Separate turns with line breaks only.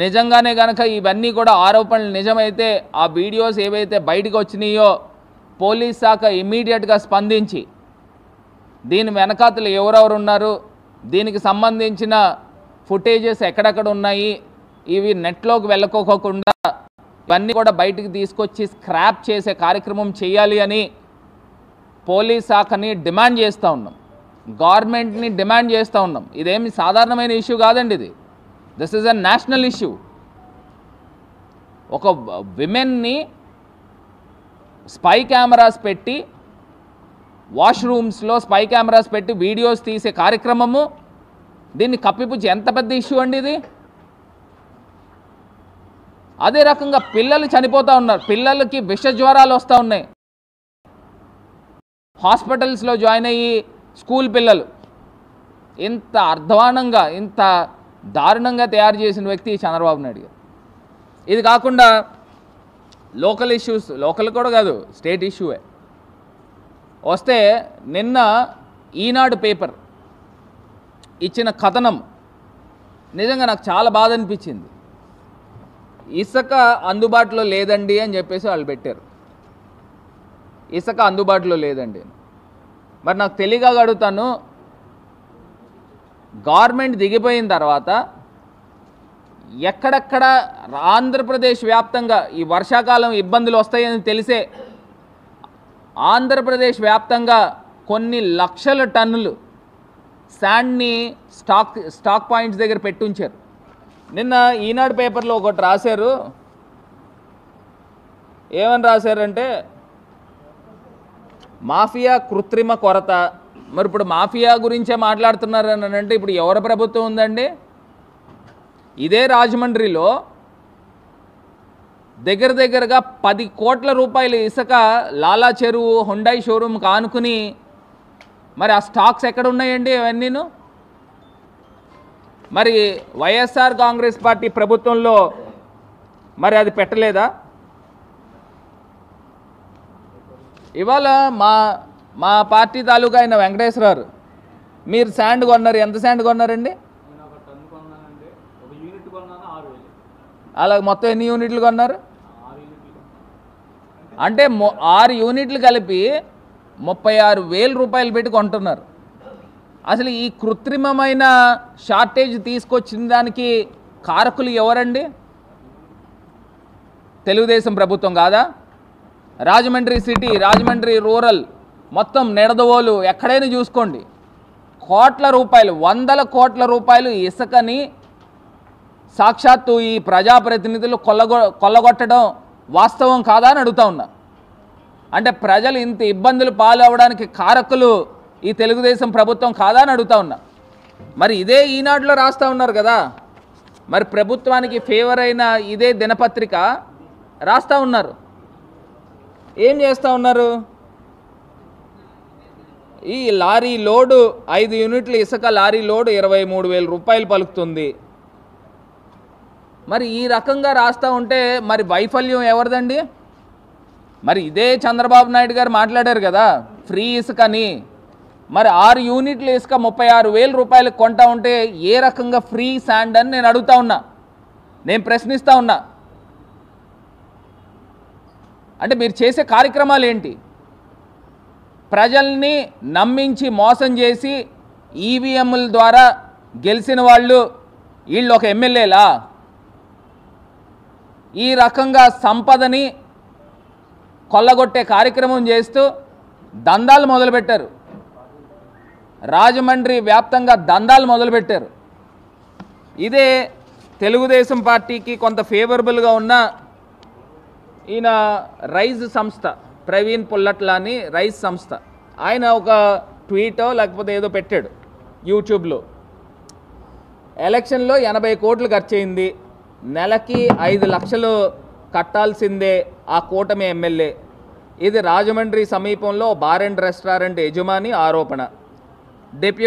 నిజంగానే గనక ఇవన్నీ కూడా ఆరోపణలు నిజమైతే ఆ వీడియోస్ ఏవైతే బయటకు వచ్చినాయో పోలీస్ శాఖ ఇమ్మీడియట్గా స్పందించి దీని వెనకాతలు ఎవరెవరు ఉన్నారు, దీనికి సంబంధించిన ఫుటేజెస్ ఎక్కడెక్కడ ఉన్నాయి, ఇవి నెట్లోకి వెళ్ళకోకుండా ఇవన్నీ కూడా బయటికి తీసుకొచ్చి స్క్రాప్ చేసే కార్యక్రమం చేయాలి అని పోలీస్ శాఖని డిమాండ్ చేస్తూ ఉన్నాం, గవర్నమెంట్ని డిమాండ్ చేస్తూ ఉన్నాం. ఇదేమి సాధారణమైన ఇష్యూ కాదండి, ఇది this is a national issue. ఒక విమెన్ని స్పై కెమెరాస్ పెట్టి వాష్రూమ్స్లో స్పై కెమెరాస్ పెట్టి వీడియోస్ తీసే కార్యక్రమము, దీన్ని కప్పిపుచ్చి ఎంత పెద్ద ఇష్యూ అండి ఇది. అదే రకంగా పిల్లలు చనిపోతూ ఉన్నారు, పిల్లలకి విష జ్వరాలు వస్తూ ఉన్నాయి, హాస్పిటల్స్లో జాయిన్ అయ్యి స్కూల్ పిల్లలు. ఇంత అర్ధవానంగా ఇంత దారుణంగా తయారు చేసిన వ్యక్తి చంద్రబాబు నాయుడు గారు. ఇది కాకుండా లోకల్ ఇష్యూస్, లోకల్ కూడా కాదు స్టేట్ ఇష్యూవే వస్తే, నిన్న ఈనాడు పేపర్ ఇచ్చిన కథనం నిజంగా నాకు చాలా బాధ అనిపించింది. ఇసుక అందుబాటులో లేదండి అని చెప్పేసి వాళ్ళు పెట్టారు, ఇసుక అందుబాటులో లేదండి. మరి నాకు తెలియగా అడుగుతాను, గవర్నమెంట్ దిగిపోయిన తర్వాత ఎక్కడెక్కడ ఆంధ్రప్రదేశ్ వ్యాప్తంగా ఈ వర్షాకాలం ఇబ్బందులు వస్తాయని తెలిసే ఆంధ్రప్రదేశ్ వ్యాప్తంగా కొన్ని లక్షల టన్నులు శాండ్ని స్టాక్ పాయింట్స్ దగ్గర పెట్టుంచారు. నిన్న ఈనాడు పేపర్లో ఒకటి రాశారు, ఏమని రాశారంటే మాఫియా కృత్రిమ కొరత. మరి ఇప్పుడు మాఫియా గురించే మాట్లాడుతున్నారు అని అంటే ఇప్పుడు ఎవరి ప్రభుత్వం ఉందండి? ఇదే రాజమండ్రిలో దగ్గరగా 10 కోట్ల రూపాయలు ఇసుక లాలా చెరువు హుండై షోరూమ్ కానుకుని, మరి ఆ స్టాక్స్ ఎక్కడ ఉన్నాయండి అవన్నీను? మరి వైఎస్ఆర్ కాంగ్రెస్ పార్టీ ప్రభుత్వంలో మరి అది పెట్టలేదా? ఇవాళ మా పార్టీ తాలూకా అయిన వెంకటేశ్వరరావు, మీరు శాండ్ కొన్నారు, ఎంత శాండ్ కొన్నారండి? అలా మొత్తం ఎన్ని యూనిట్లు కొన్నారు? అంటే 6 యూనిట్లు కలిపి 36,000 రూపాయలు పెట్టి కొంటున్నారు. అసలు ఈ కృత్రిమమైన షార్టేజ్ తీసుకొచ్చిన దానికి కారకులు ఎవరండి? తెలుగుదేశం ప్రభుత్వం కాదా? రాజమండ్రి సిటీ, రాజమండ్రి రూరల్ మొత్తం నిడదవోలు ఎక్కడైనా చూసుకోండి, కోట్ల రూపాయలు, 100 కోట్ల రూపాయలు ఇసుకని సాక్షాత్తు ఈ ప్రజాప్రతినిధులు కొల్లగొట్టడం వాస్తవం కాదా అని అడుగుతా ఉన్నా. అంటే ప్రజలు ఇంత ఇబ్బందులు పాలవడానికి కారకులు ఈ తెలుగుదేశం ప్రభుత్వం కాదా అని అడుగుతా ఉన్నా. మరి ఇదే ఈనాడులో రాస్తూ ఉన్నారు కదా, మరి ప్రభుత్వానికి ఫేవర్ అయిన ఇదే దినపత్రిక రాస్తూ ఉన్నారు. ఏం చేస్తూ ఉన్నారు? ఈ లారీ లోడు 5 యూనిట్ల ఇసుక లారీ లోడు 23,000 రూపాయలు పలుకుతుంది. మరి ఈ రకంగా రాస్తూ ఉంటే మరి వైఫల్యం ఎవరిదండి? మరి ఇదే చంద్రబాబు నాయుడు గారు మాట్లాడారు కదా ఫ్రీ ఇసుకని. మరి 6 యూనిట్ల ఇసుక 36,000 రూపాయలకు కొంటా ఉంటే ఏ రకంగా ఫ్రీ శాండ్ అని నేను అడుగుతా ఉన్నా, నేను ప్రశ్నిస్తూ ఉన్నా. అంటే మీరు చేసే కార్యక్రమాలు ఏంటి? ప్రజల్ని నమ్మించి మోసం చేసి ఈవీఎంల ద్వారా గెలిచిన వాళ్ళు వీళ్ళు ఒక ఎమ్మెల్యేలా? ఈ రకంగా సంపదని కొల్లగొట్టే కార్యక్రమం చేస్తూ దందాలు మొదలుపెట్టారు, రాజమండ్రి వ్యాప్తంగా దందాలు మొదలుపెట్టారు. ఇదే తెలుగుదేశం పార్టీకి కొంత ఫేవరబుల్గా ఉన్న ఈయన రైజ్ సంస్థ, ప్రవీణ్ పుల్లట్ల అని రైజ్ సంస్థ, ఆయన ఒక ట్వీటో లేకపోతే ఏదో పెట్టాడు యూట్యూబ్లో, ఎలక్షన్లో 80 కోట్లు ఖర్చు అయింది, నెలకి 5 లక్షలు కట్టాల్సిందే ఆ కూటమి ఎమ్మెల్యే. ఇది రాజమండ్రి సమీపంలో బార్ అండ్ రెస్టారెంట్ యజమాని ఆరోపణ.